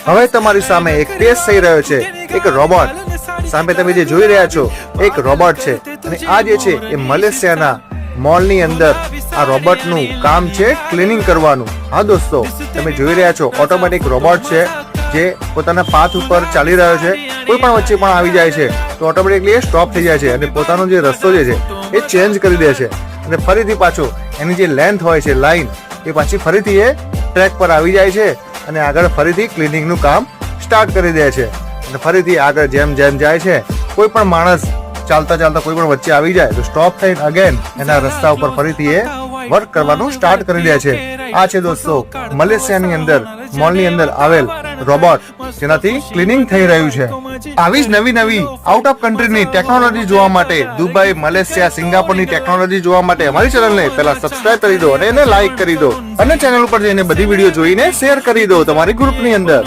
હવે તમારી સામે એક ટેસ્ટ થઈ રહ્યો છે, એક રોબોટ. સામે તમે જે જોઈ રહ્યા છો એક રોબોટ છે અને આ જે છે એ મલેશિયાના મોલની અંદર આ રોબોટનું કામ છે ક્લીનિંગ કરવાનું. હા દોસ્તો, તમે જોઈ રહ્યા છો ઓટોમેટિક રોબોટ છે જે પોતાના પાથ ઉપર ચાલી રહ્યો છે. કોઈ પણ વચ્ચે પણ આવી જાય છે તો ઓટોમેટિકલી એ સ્ટોપ થઈ જાય છે અને પોતાનો જે રસ્તો જે છે એ ચેન્જ કરી દે છે અને ફરીથી પાછો એની જે લેન્થ હોય છે લાઈન એ પાછી ફરીથી એ ટ્રેક પર આવી જાય છે અને આગળ ફરીથી ક્લિનિંગનું કામ સ્ટાર્ટ કરી દે છે. અને ફરીથી આગળ જેમ જેમ જાય છે કોઈ પણ માણસ ચાલતા ચાલતા કોઈ પણ વચ્ચે આવી જાય તો સ્ટોપ થઈને અગેન એના રસ્તા ઉપર ફરીથી એ વર્ક કરવાનું સ્ટાર્ટ કરી દે છે. આ છે દોસ્તો મલેશિયાની અંદર મોલની અંદર આવેલ રોબોટ જેનાથી ક્લિનિંગ થઈ રહ્યું છે. આવી જ નવી નવી આઉટ ઓફ કન્ટ્રીની ટેકનોલોજી જોવા માટે, દુબઈ, મલેશિયા, સિંગાપોરની ટેકનોલોજી જોવા માટે અમારી ચેનલને પહેલા સબસ્ક્રાઇબ કરી દો અને એને લાઈક કરી દો અને ચેનલ ઉપર જઈને બધી વિડીયો જોઈને શેર કરી દો તમારી ગ્રુપની અંદર.